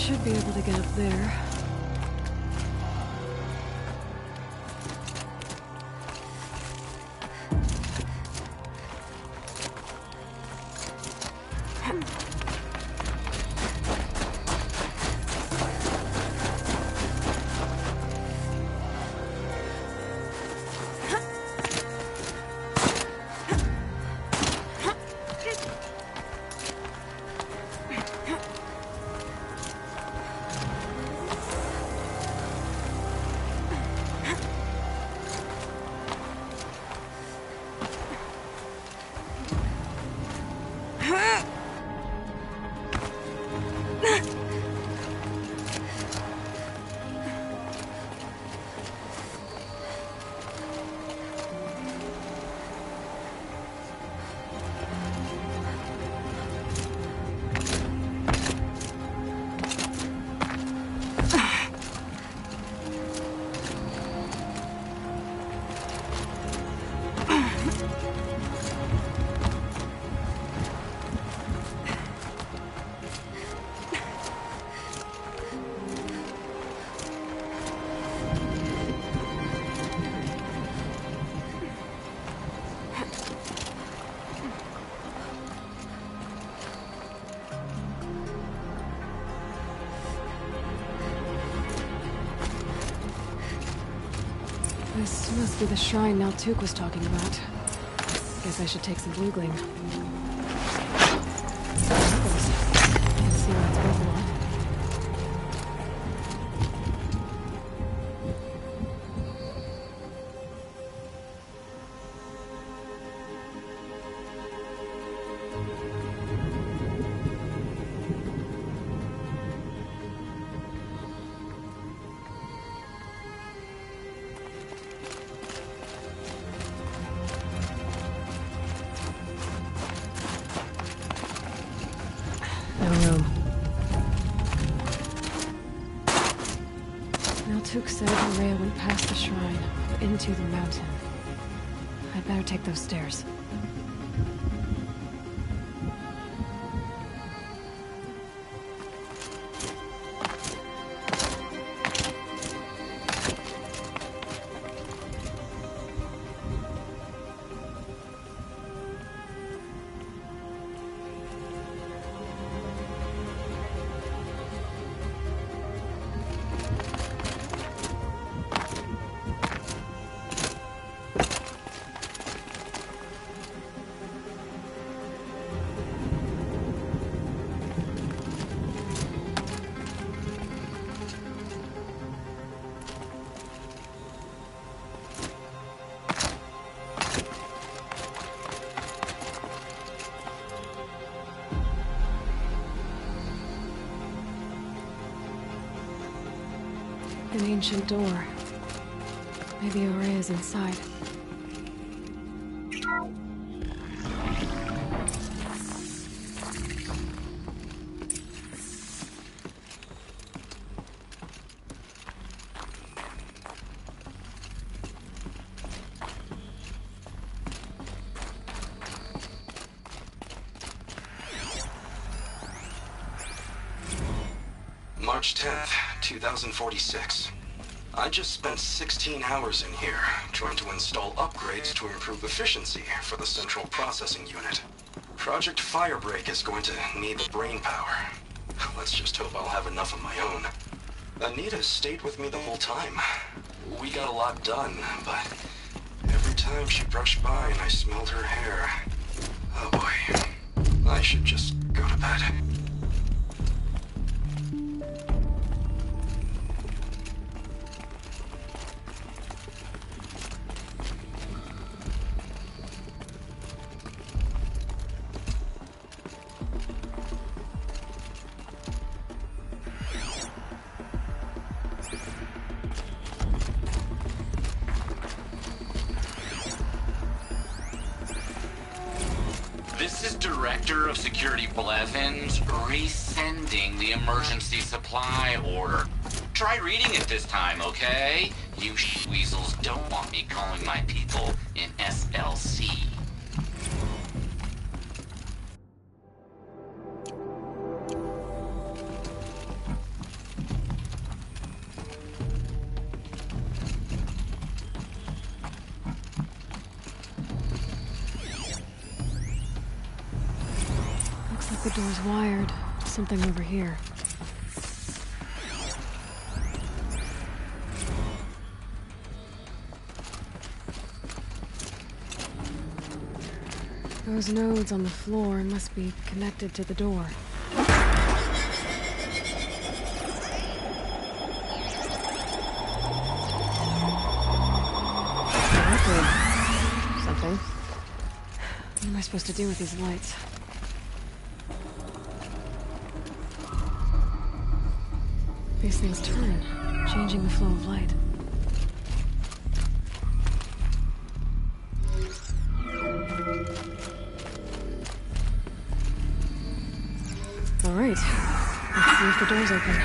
should be able to get up there. This must be the shrine Naltuk was talking about. Guess I should take some blue gleam. Can't see where it's visible. Naltuk said Maria went past the shrine, into the mountain. I'd better take those stairs. An ancient door. Maybe Aurea's inside. March 10th, 2046. I just spent 16 hours in here, trying to install upgrades to improve efficiency for the central processing unit. Project Firebreak is going to need the brain power. Let's just hope I'll have enough of my own. Anita stayed with me the whole time. We got a lot done, but every time she brushed by and I smelled her hair... Oh boy. I should just go to bed. This is Director of Security Blevins resending the emergency supply order. Try reading it this time, okay? You weasels don't want me calling my people in SLC. like the door's wired. Something over here. Those nodes on the floor must be connected to the door. Something. What am I supposed to do with these lights? These things turn, changing the flow of light. All right, let's see if the door's open.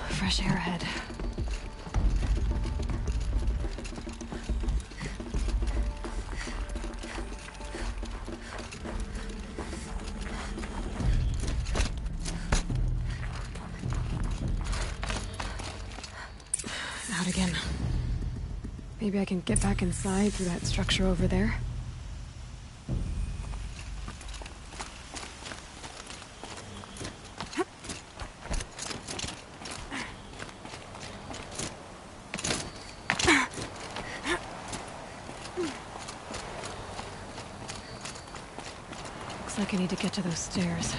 Fresh air ahead. Out again. Maybe I can get back inside through that structure over there. Looks like I need to get to those stairs.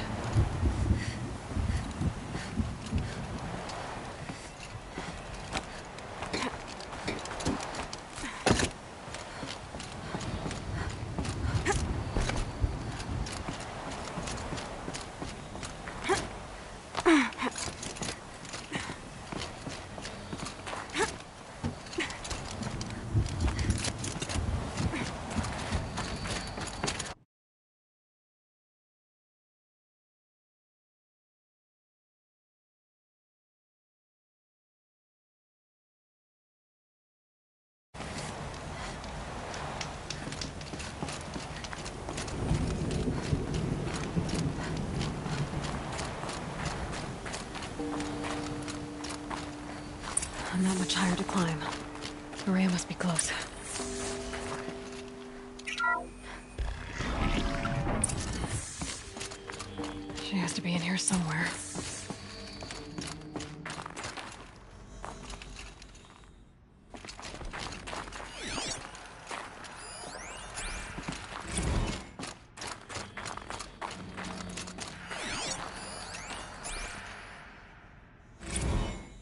Not much higher to climb. Maria must be close. She has to be in here somewhere.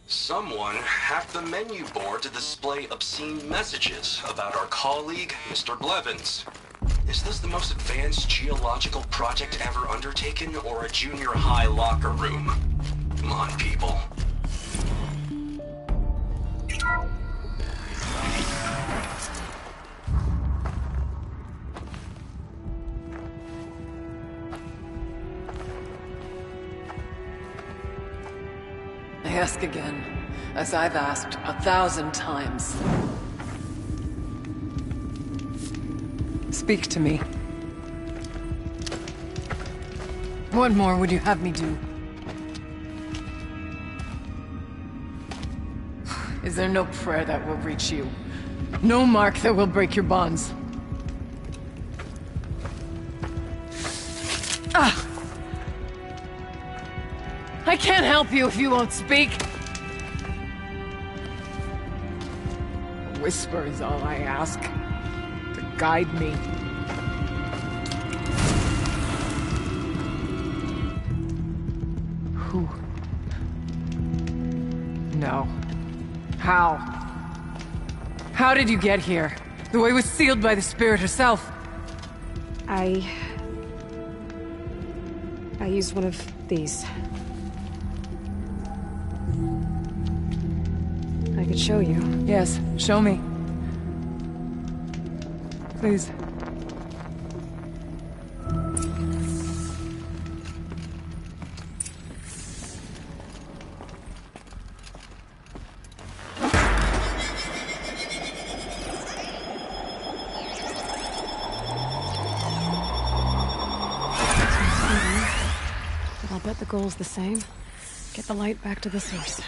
Someone hacked the menu board to display obscene messages about our colleague, Mr. Blevins. Is this the most advanced geological project ever undertaken, or a junior high locker room? Come on, people. I ask again, as I've asked 1,000 times. Speak to me. What more would you have me do? Is there no prayer that will reach you? No mark that will break your bonds? Ah! I can't help you if you won't speak. A whisper is all I ask. To guide me. Who? No. How? How did you get here? The way was sealed by the Spirit herself. I used one of these. I could show you. Yes, show me. Please. But I'll bet the goal's the same. Get the light back to the source.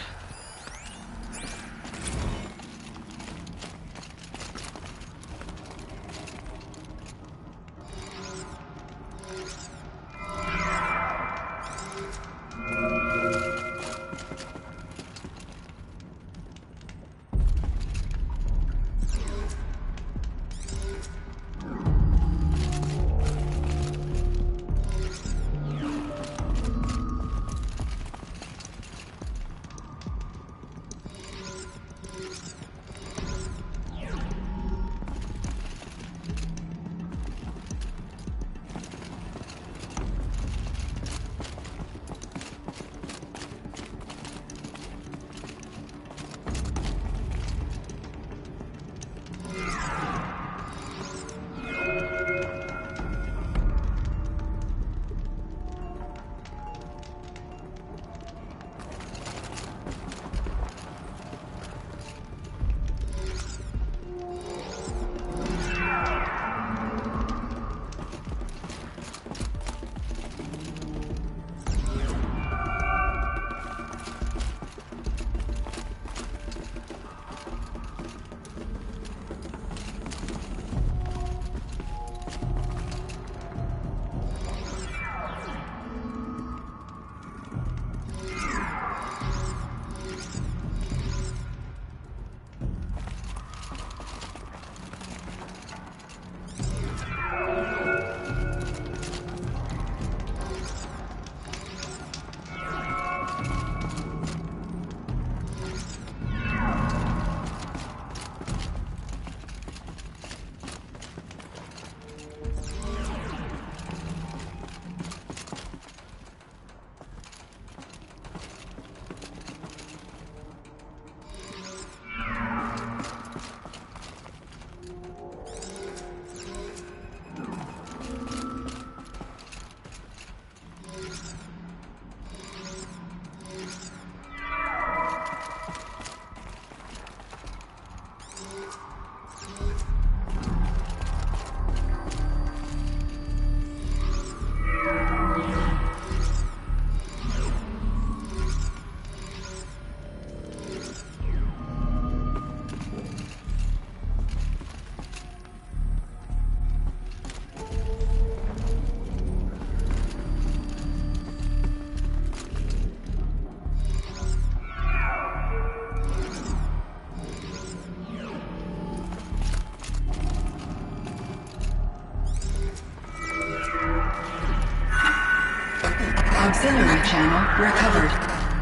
Auxiliary channel recovered.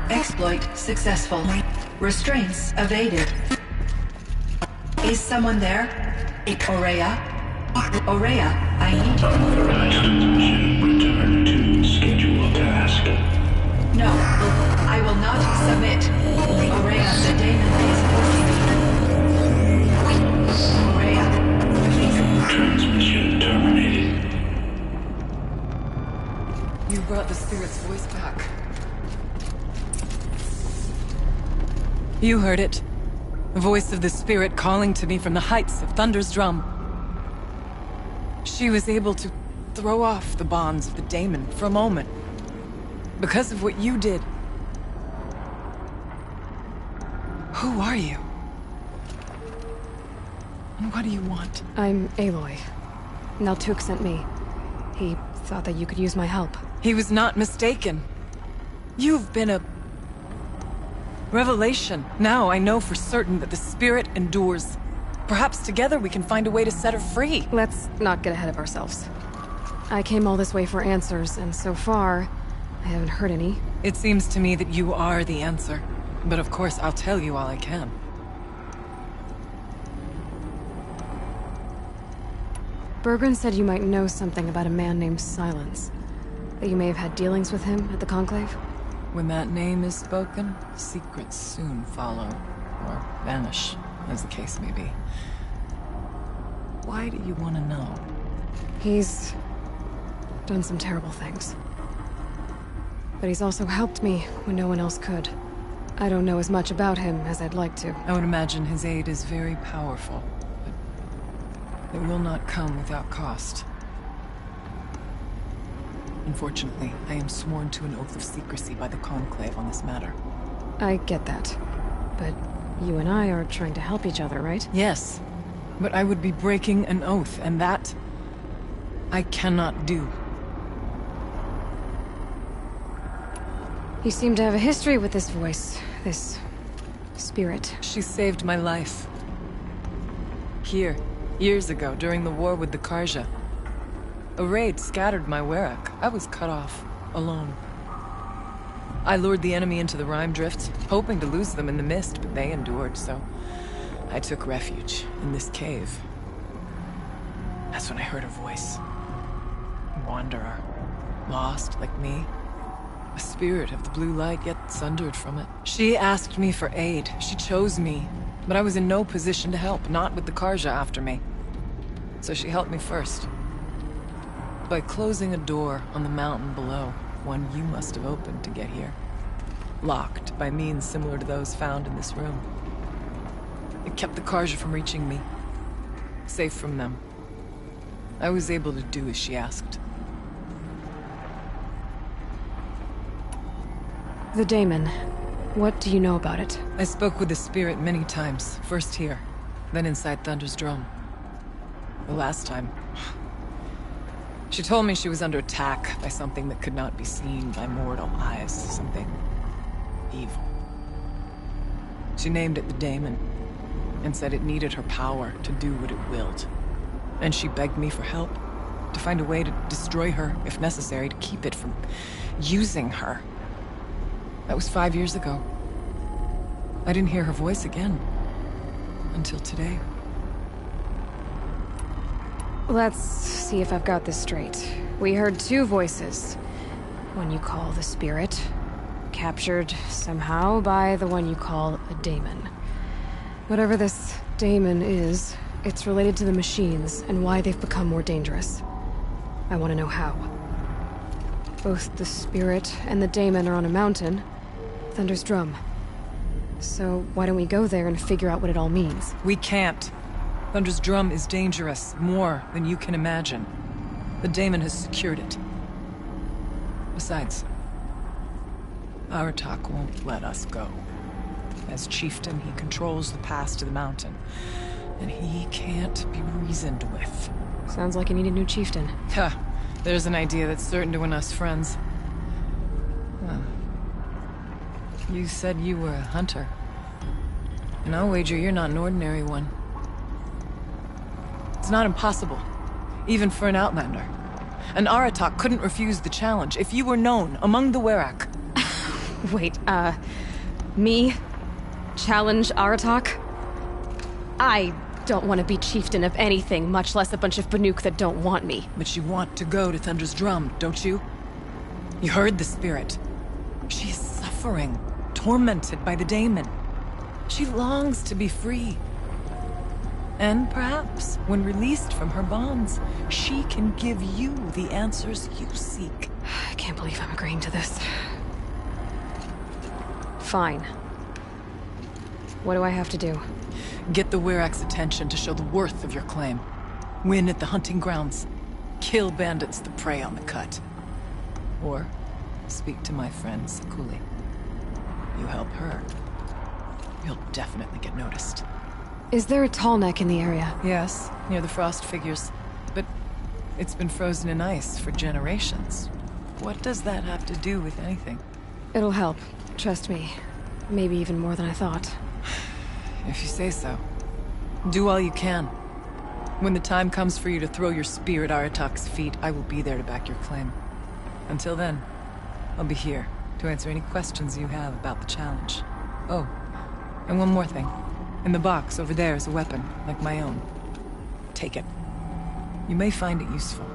Exploit successful. Restraints evaded. Is someone there? Aurea? Aurea, I need you. Authorized transmission. Return to scheduled task. No, I will not submit. Aurea, the daemon is forcing me. Aurea, please. Transmission terminated. You brought the spirit's voice back. You heard it. The voice of the spirit calling to me from the heights of Thunder's drum. She was able to throw off the bonds of the daemon for a moment. Because of what you did. Who are you? And what do you want? I'm Aloy. Naltuk sent me. He thought that you could use my help. He was not mistaken. You've been a revelation. Now I know for certain that the spirit endures. Perhaps together we can find a way to set her free. Let's not get ahead of ourselves. I came all this way for answers, and so far, I haven't heard any. It seems to me that you are the answer. But of course, I'll tell you all I can. Bergren said you might know something about a man named Silence. That you may have had dealings with him at the Conclave? When that name is spoken, secrets soon follow. Or vanish, as the case may be. Why do you want to know? He's done some terrible things. But he's also helped me when no one else could. I don't know as much about him as I'd like to. I would imagine his aid is very powerful, but it will not come without cost. Unfortunately, I am sworn to an oath of secrecy by the Conclave on this matter. I get that. But you and I are trying to help each other, right? Yes, but I would be breaking an oath, and that I cannot do. You seem to have a history with this voice, this spirit. She saved my life. Here, years ago, during the war with the Karja. A raid scattered my Werak. I was cut off, alone. I lured the enemy into the Rime Drift, hoping to lose them in the mist, but they endured, so I took refuge in this cave. That's when I heard a voice. A wanderer. Lost, like me. A spirit of the blue light, yet sundered from it. She asked me for aid. She chose me. But I was in no position to help, not with the Karja after me. So she helped me first. By closing a door on the mountain below, one you must have opened to get here. Locked by means similar to those found in this room. It kept the Karja from reaching me. Safe from them. I was able to do as she asked. The daemon. What do you know about it? I spoke with the spirit many times. First here, then inside Thunder's drum. The last time... She told me she was under attack by something that could not be seen by mortal eyes. Something... evil. She named it the daemon, and said it needed her power to do what it willed. And she begged me for help. To find a way to destroy her, if necessary, to keep it from using her. That was 5 years ago. I didn't hear her voice again. Until today. Let's see if I've got this straight. We heard two voices. One you call the spirit, captured somehow by the one you call a daemon. Whatever this daemon is, it's related to the machines and why they've become more dangerous. I want to know how. Both the spirit and the daemon are on a mountain, Thunder's drum. So why don't we go there and figure out what it all means? We can't. Thunder's drum is dangerous, more than you can imagine. The daemon has secured it. Besides, Aratak won't let us go. As chieftain, he controls the pass to the mountain, and he can't be reasoned with. Sounds like you need a new chieftain. Ha! There's an idea that's certain to win us friends. You said you were a hunter. And I'll wager you're not an ordinary one. It's not impossible, even for an outlander. An Aratak couldn't refuse the challenge if you were known among the Werak. Wait, me? Challenge Aratak? I don't want to be chieftain of anything, much less a bunch of Banuk that don't want me. But you want to go to Thunder's Drum, don't you? You heard the spirit. She is suffering, tormented by the daemon. She longs to be free. And perhaps, when released from her bonds, she can give you the answers you seek. I can't believe I'm agreeing to this. Fine. What do I have to do? Get the Werak's attention to show the worth of your claim. Win at the hunting grounds. Kill bandits that prey on the cut. Or speak to my friend Sekuli. You help her, you'll definitely get noticed. Is there a tall neck in the area? Yes, near the frost figures. But it's been frozen in ice for generations. What does that have to do with anything? It'll help. Trust me. Maybe even more than I thought. If you say so. Do all you can. When the time comes for you to throw your spear at Aratak's feet, I will be there to back your claim. Until then, I'll be here to answer any questions you have about the challenge. Oh, and one more thing. In the box over there is a weapon, like my own. Take it. You may find it useful.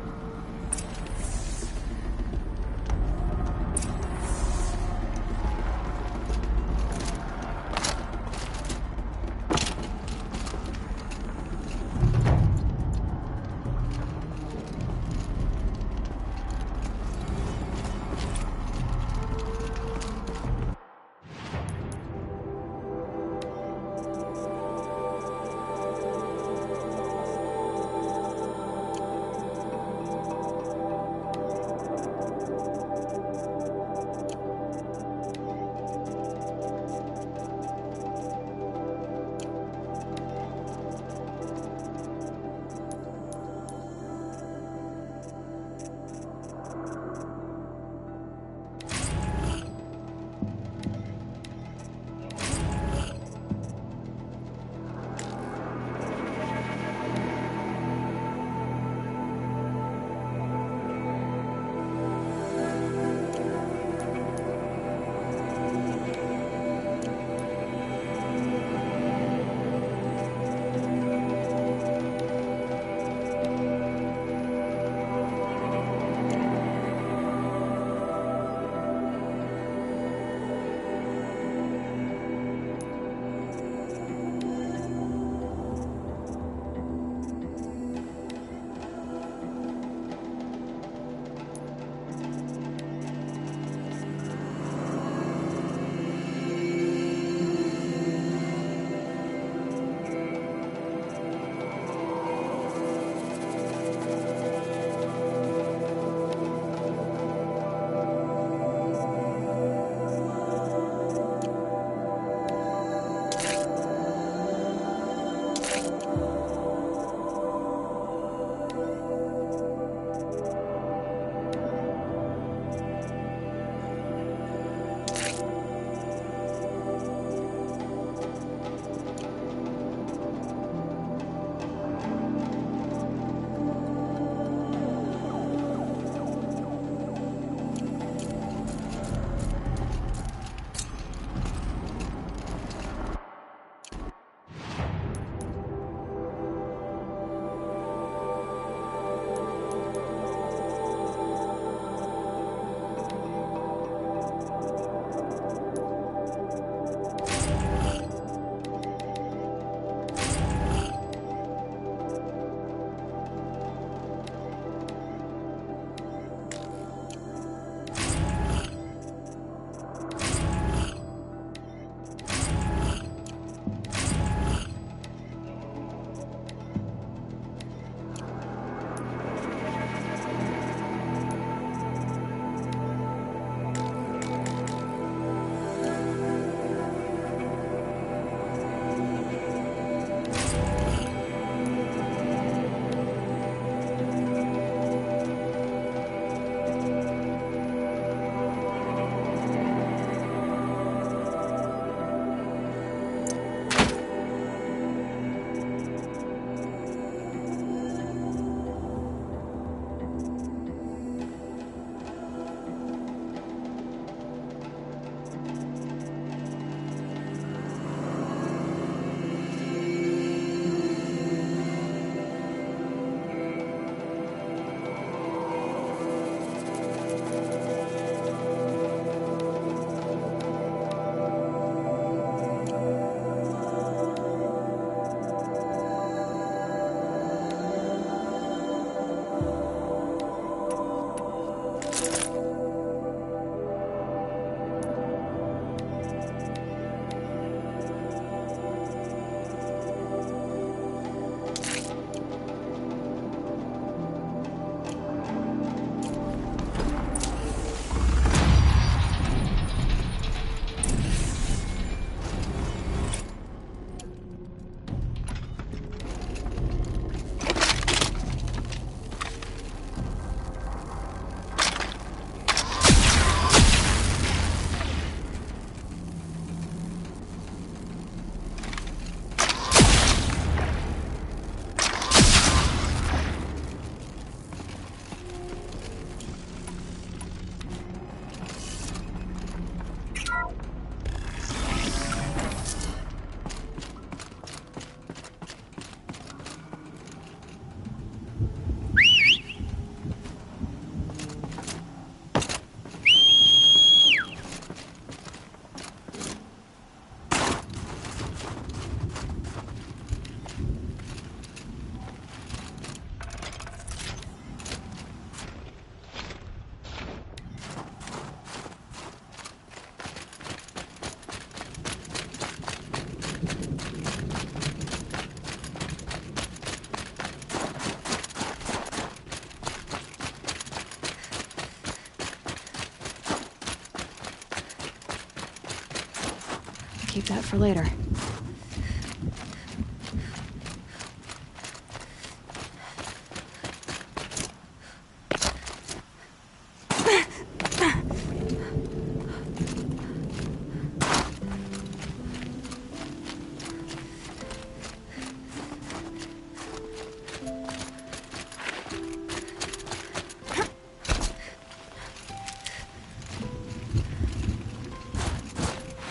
keep that for later.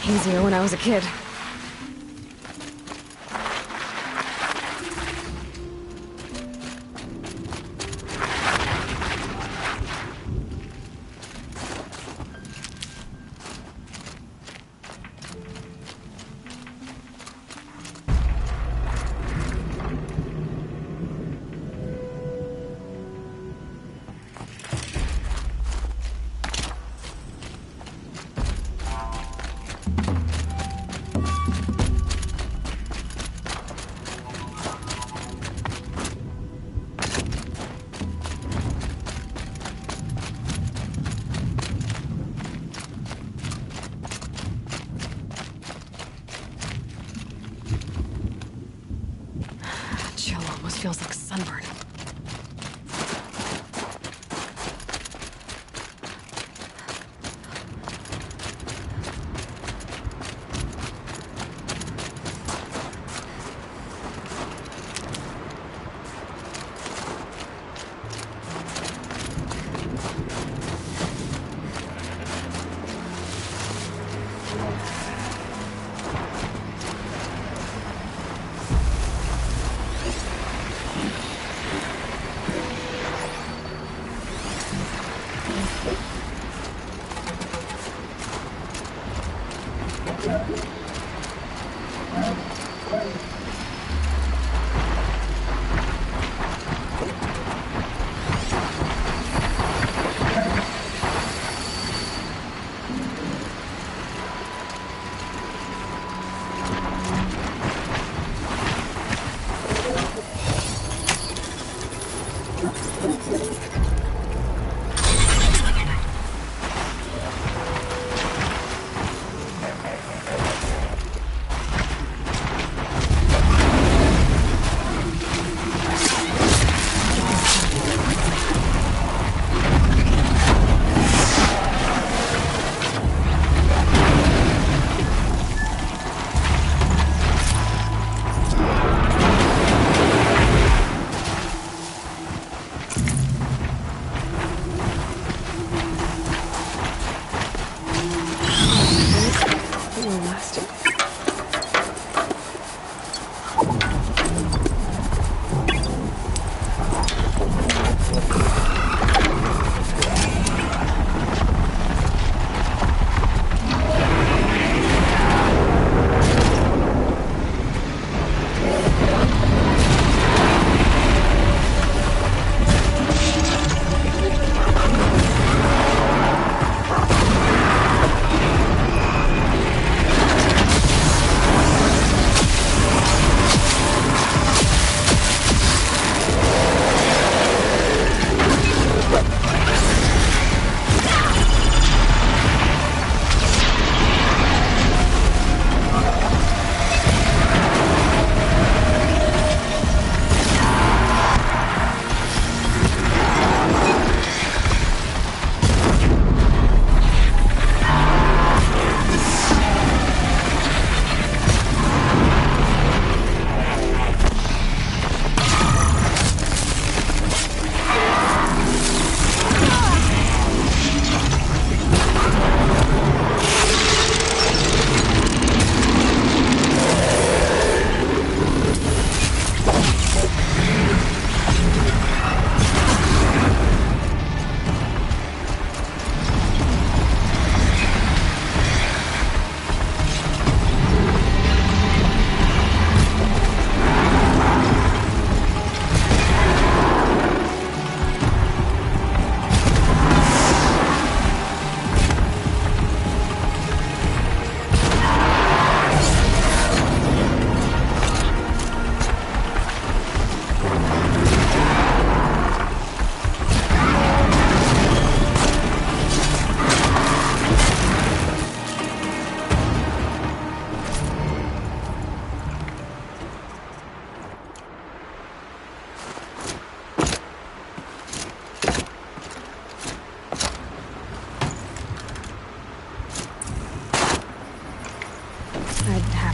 Easier when I was a kid. Chill almost feels like sunburn.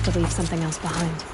have to leave something else behind.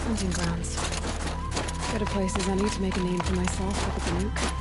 Hunting grounds. Good a place as any to make a name for myself with the nuke.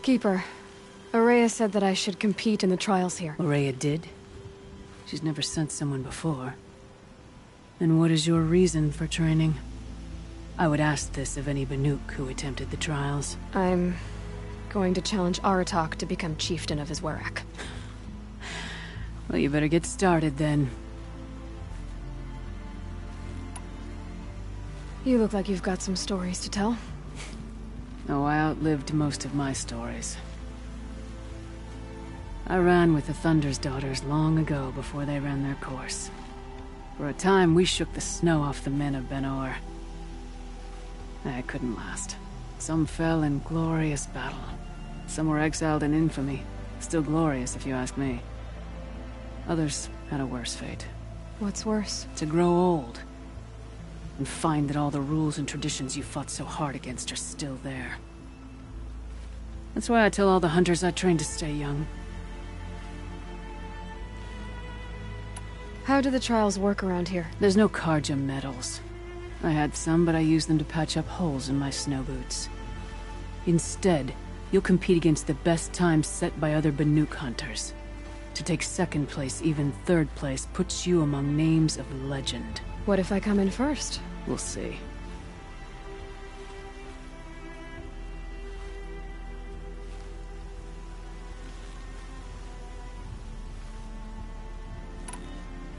Keeper, Araya said that I should compete in the trials here. Araya did? She's never sent someone before. And what is your reason for training? I would ask this of any Banuk who attempted the trials. I'm going to challenge Aratak to become chieftain of his Werak. Well, you better get started then. You look like you've got some stories to tell. Oh, I outlived most of my stories. I ran with the Thunder's daughters long ago before they ran their course. For a time, we shook the snow off the men of Ben-Or. I couldn't last. Some fell in glorious battle. Some were exiled in infamy. Still glorious, if you ask me. Others had a worse fate. What's worse? To grow old. And find that all the rules and traditions you fought so hard against are still there. That's why I tell all the hunters I train to stay young. How do the trials work around here? There's no Karja medals. I had some, but I used them to patch up holes in my snow boots. Instead, you'll compete against the best times set by other Banuk hunters. To take second place, even third place, puts you among names of legend. What if I come in first? We'll see.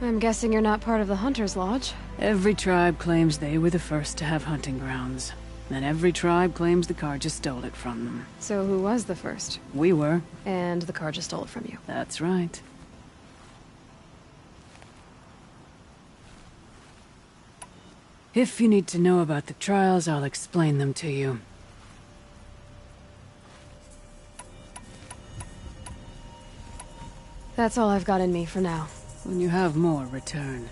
I'm guessing you're not part of the Hunter's Lodge. Every tribe claims they were the first to have hunting grounds. And every tribe claims the Karja stole it from them. So who was the first? We were. And the Karja stole it from you. That's right. If you need to know about the trials, I'll explain them to you. That's all I've got in me for now. When you have more, return.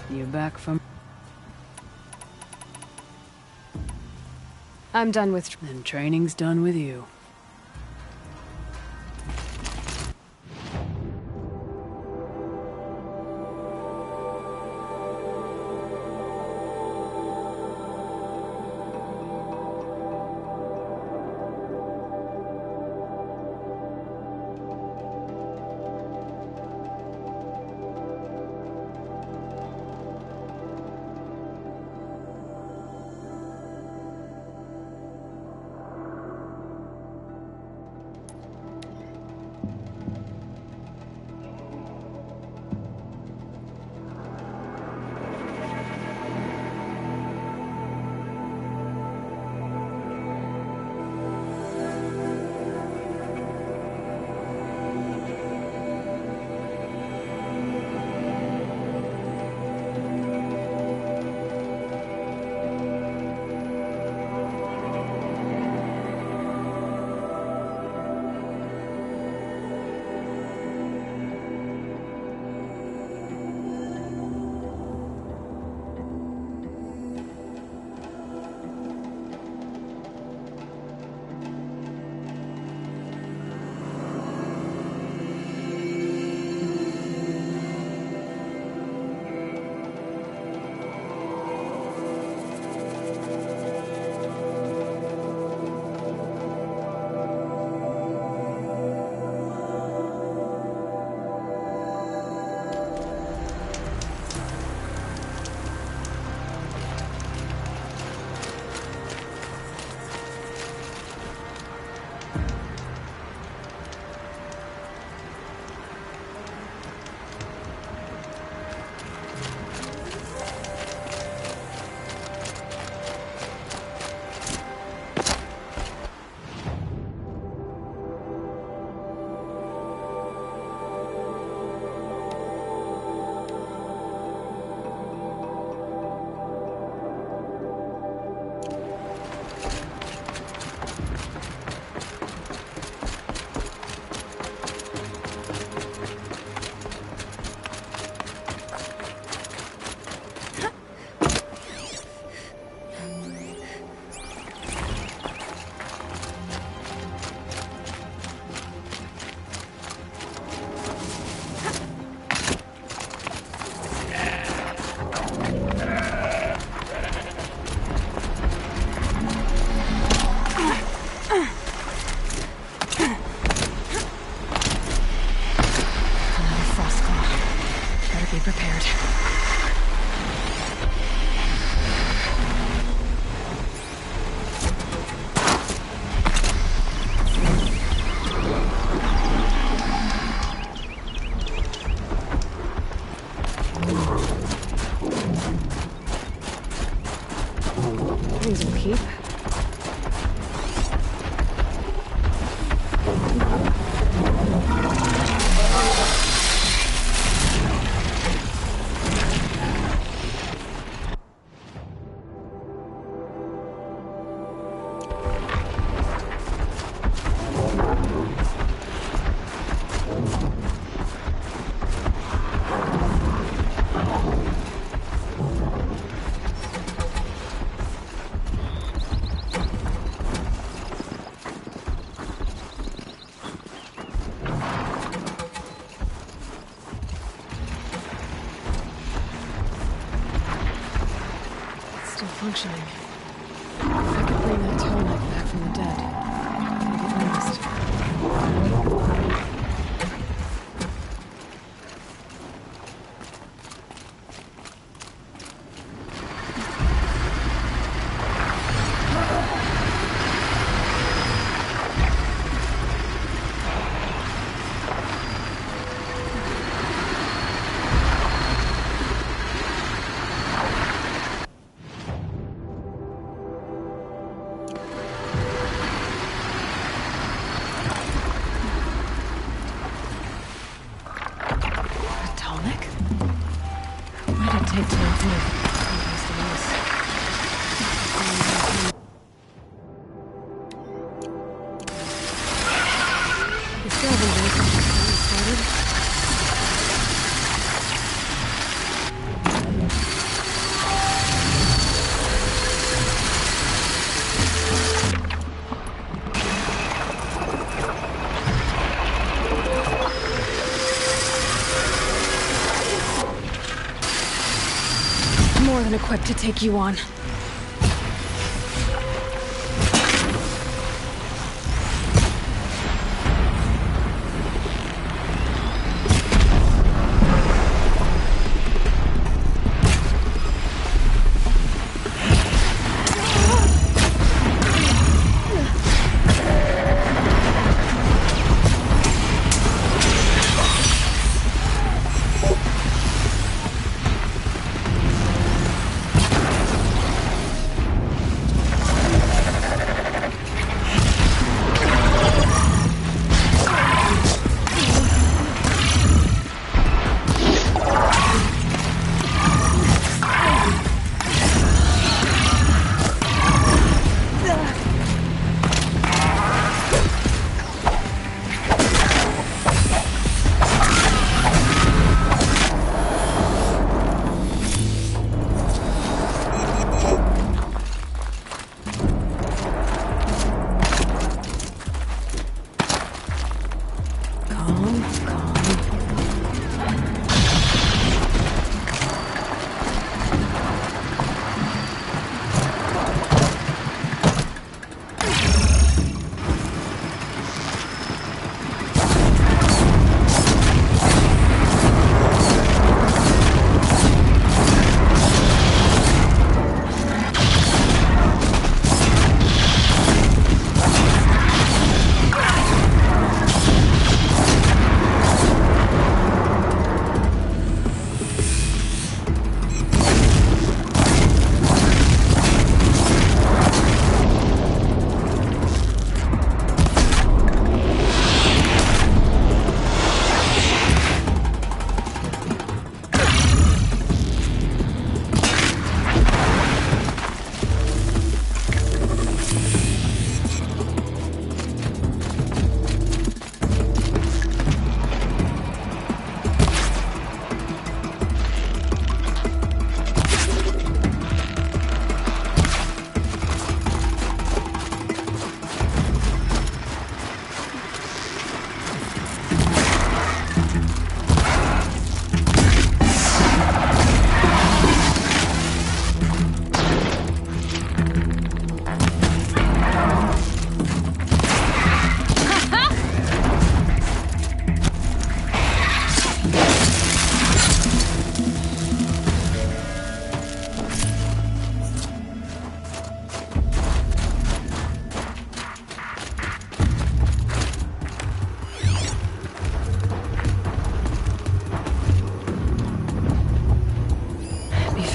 You back from... I'm done with... Then training's done with you. Better be prepared. These will keep. Still functioning. If I could bring that tallneck back from the dead, I'd get noticed. Take time to move. The scavengers started. More than equipped to take you on.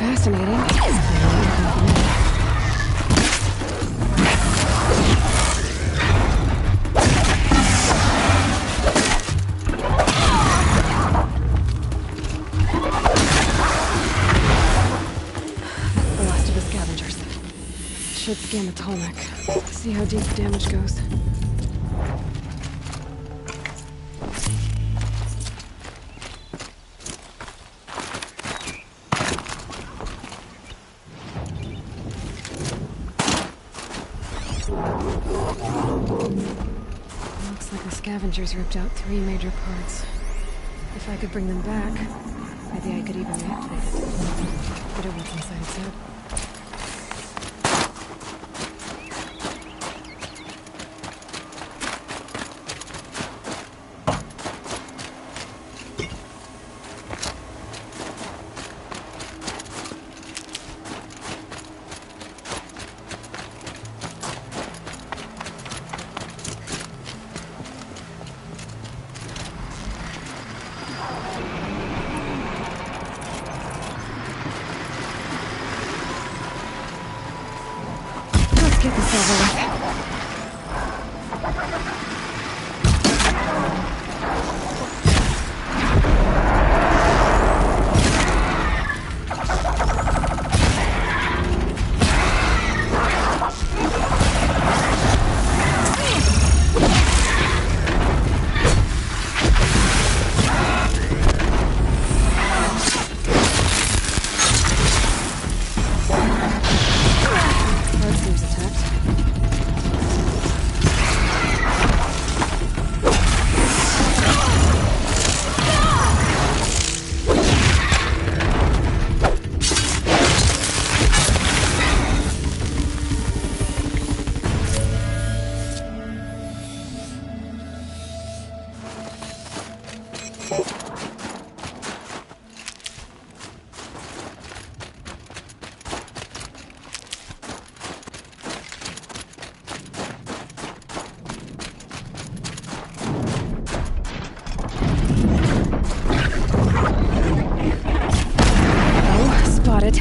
fascinating. The last of the scavengers. Should scan the Tallneck. See how deep the damage goes. Looks like the scavengers ripped out 3 major parts. If I could bring them back, maybe I could even reactivate it. Put it what's inside its head. Let's get this over with. Bird seems attacked. Oh, spotted.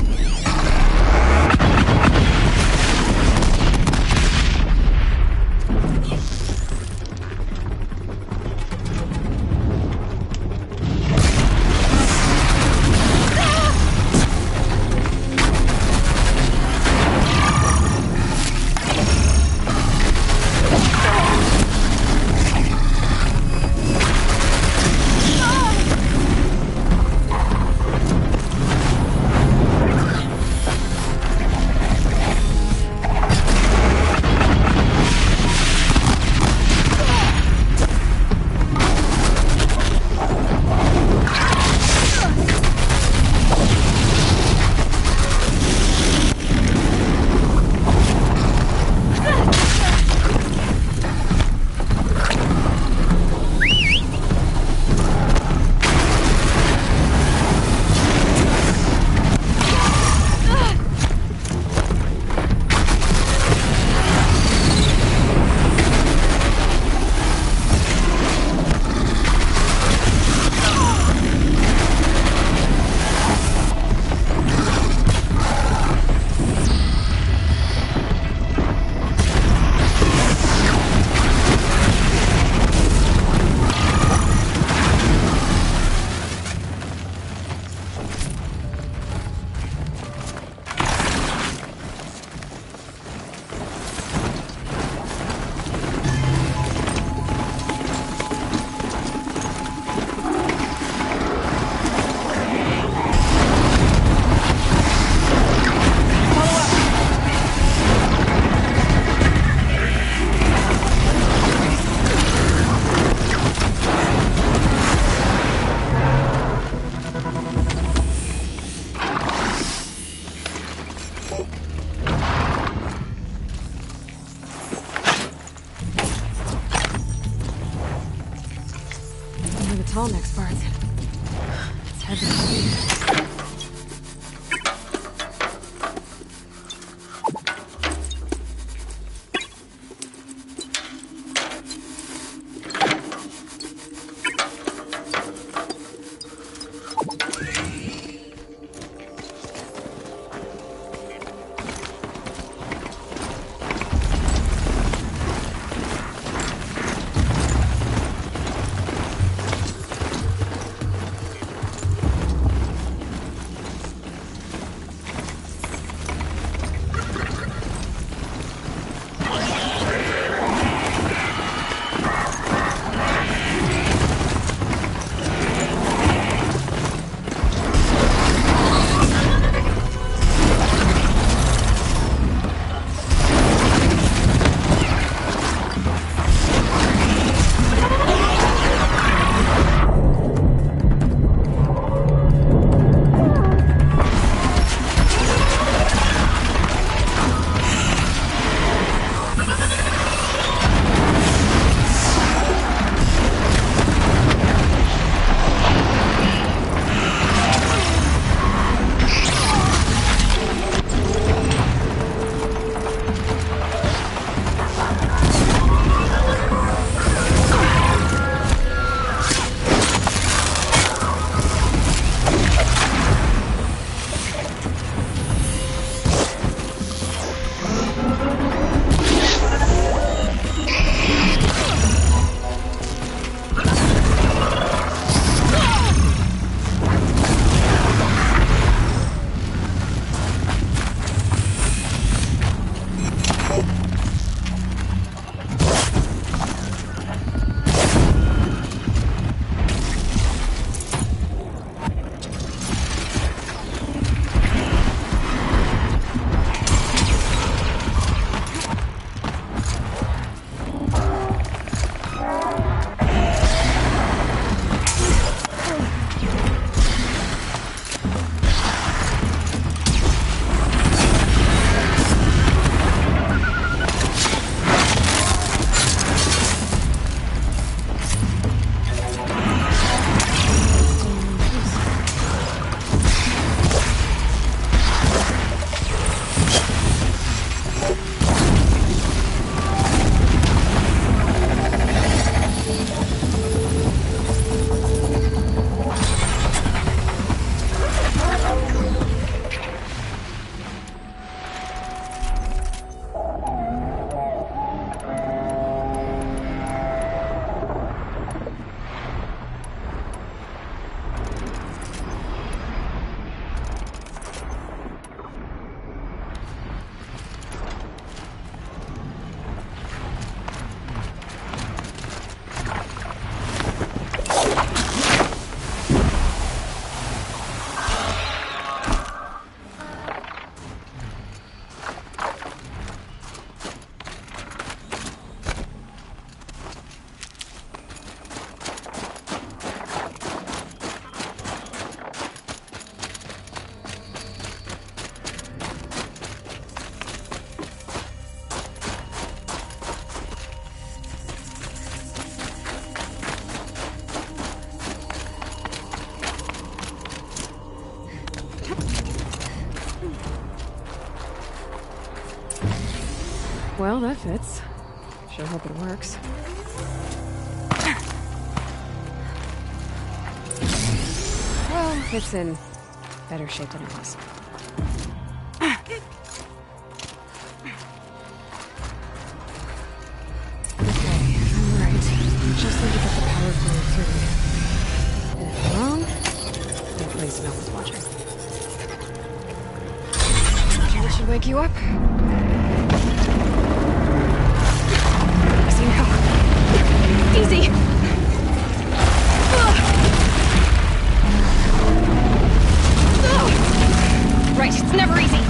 One of the Tallneck's parts. It's heavy. Well, that fits. Sure hope it works. Well, it's in better shape than it was. Okay, I'm right. Just need to get the power flowing through. And if I'm wrong, then please no one's watching. Okay, that should wake you up. Easy now. Easy! Right, it's never easy.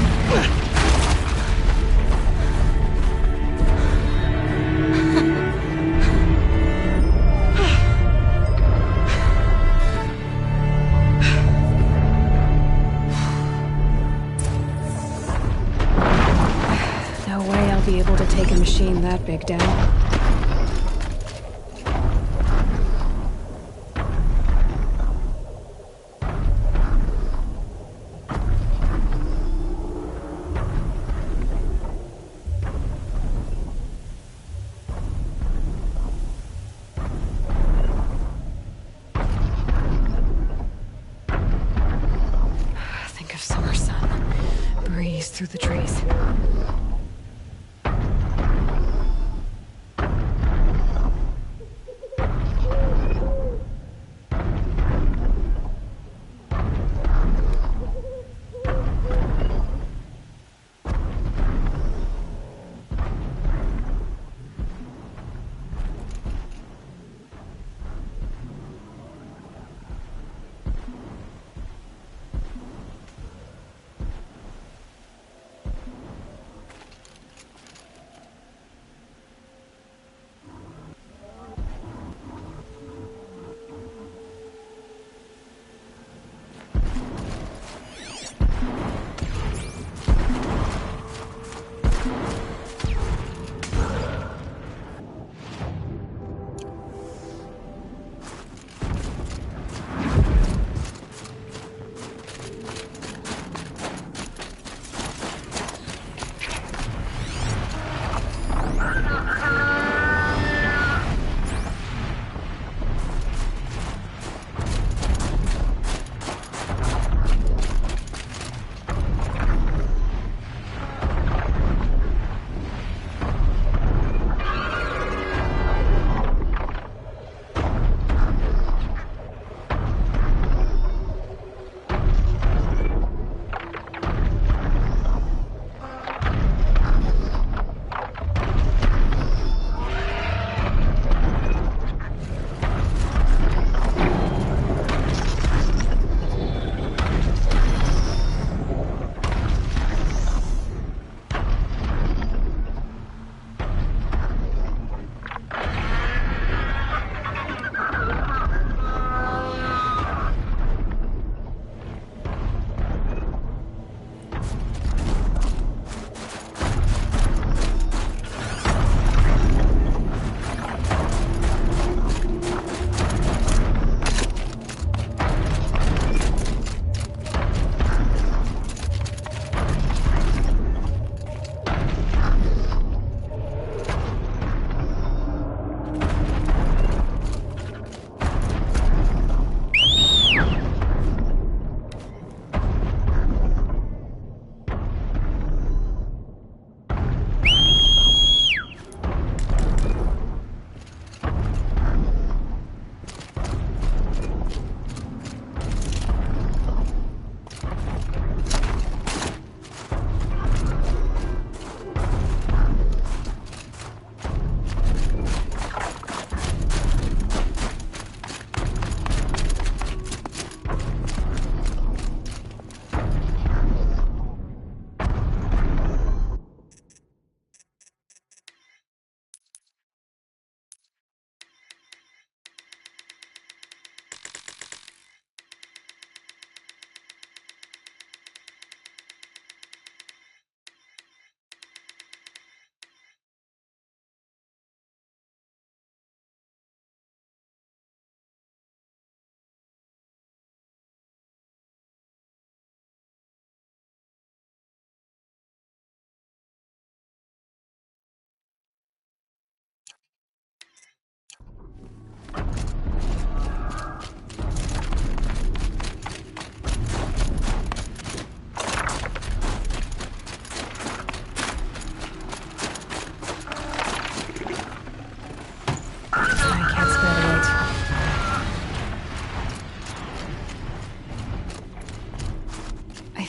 No way I'll be able to take a machine that big down. Think of summer sun, breeze through the trees.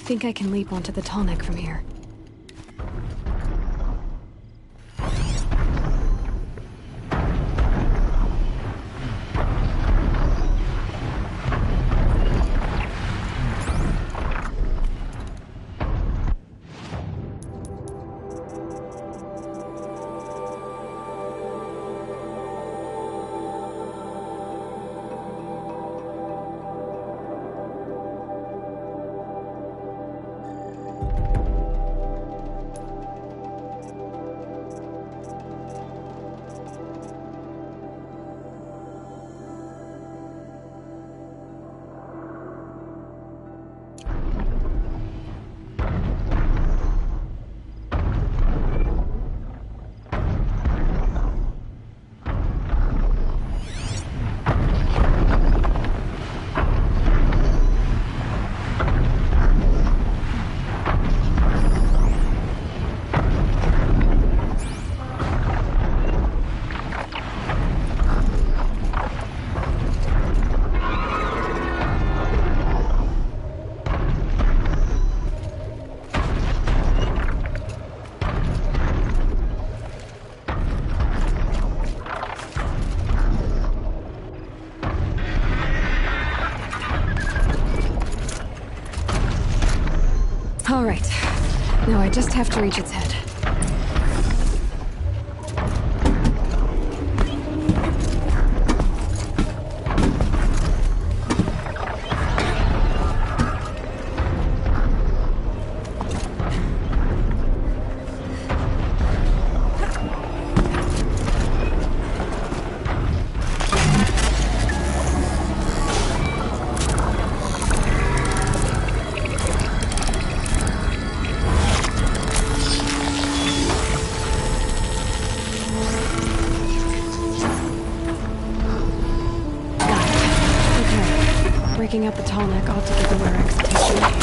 think I can leap onto the tall neck from here. All right. Now I just have to reach its head. Breaking up the tall neck ought to give the Werex attention.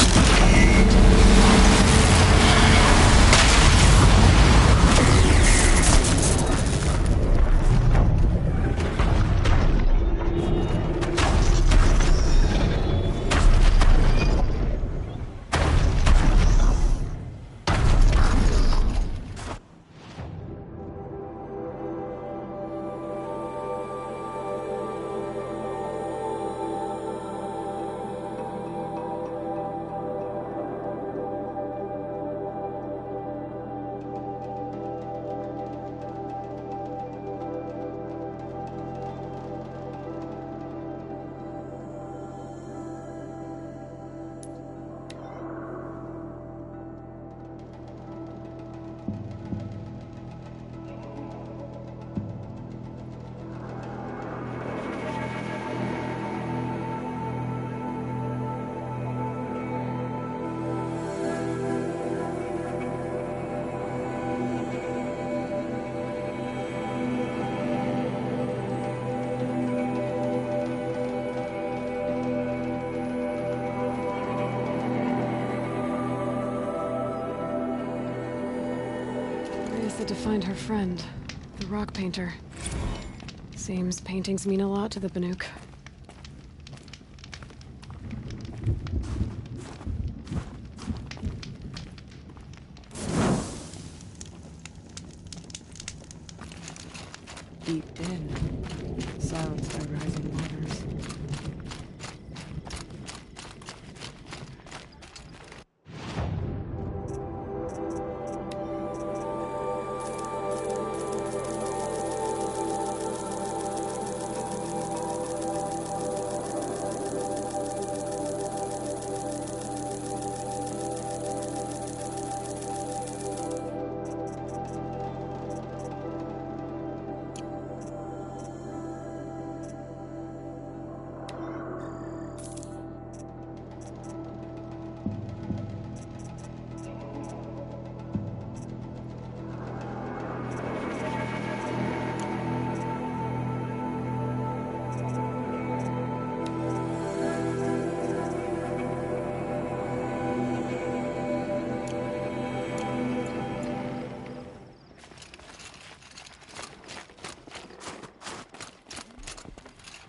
To find her friend, the rock painter. Seems paintings mean a lot to the Banuk. Deep in, silenced by rising waters.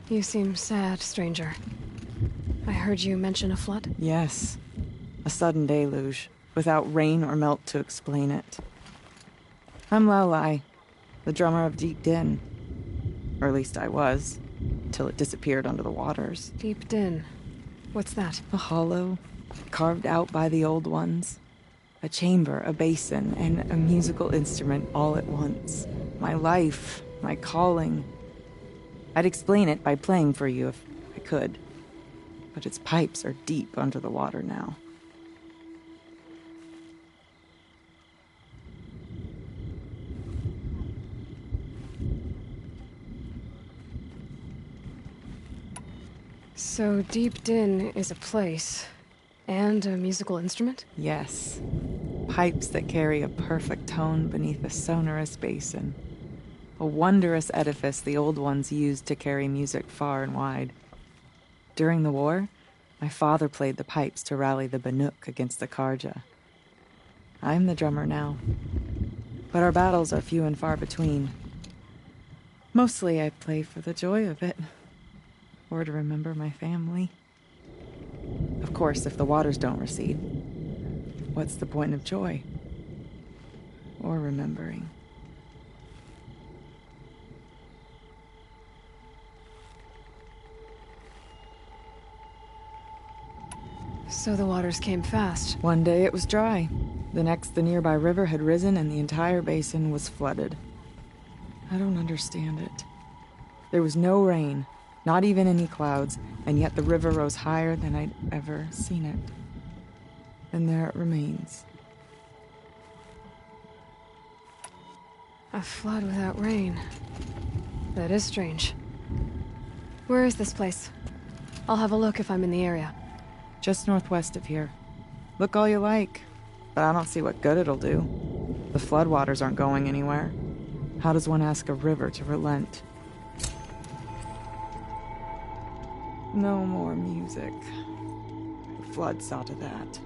You seem sad, stranger. I heard you mention a flood. Yes. A sudden deluge, without rain or melt to explain it. I'm Laolai, the drummer of Deep Din. Or at least I was, till it disappeared under the waters. Deep Din. What's that? A hollow, carved out by the old ones. A chamber, a basin, and a musical instrument all at once. My life, my calling. I'd explain it by playing for you if I could. But its pipes are deep under the water now. So Deep Din is a place, and a musical instrument? Yes. Pipes that carry a perfect tone beneath a sonorous basin. A wondrous edifice the old ones used to carry music far and wide. During the war, my father played the pipes to rally the Banuk against the Karja. I'm the drummer now. But our battles are few and far between. Mostly I play for the joy of it. Or to remember my family. Of course, if the waters don't recede, what's the point of joy? Or remembering? So the waters came fast. One day it was dry. The next, the nearby river had risen and the entire basin was flooded. I don't understand it. There was no rain. Not even any clouds, and yet the river rose higher than I'd ever seen it. And there it remains. A flood without rain. That is strange. Where is this place? I'll have a look if I'm in the area. Just northwest of here. Look all you like, but I don't see what good it'll do. The floodwaters aren't going anywhere. How does one ask a river to relent? No more music. The flood saw to that.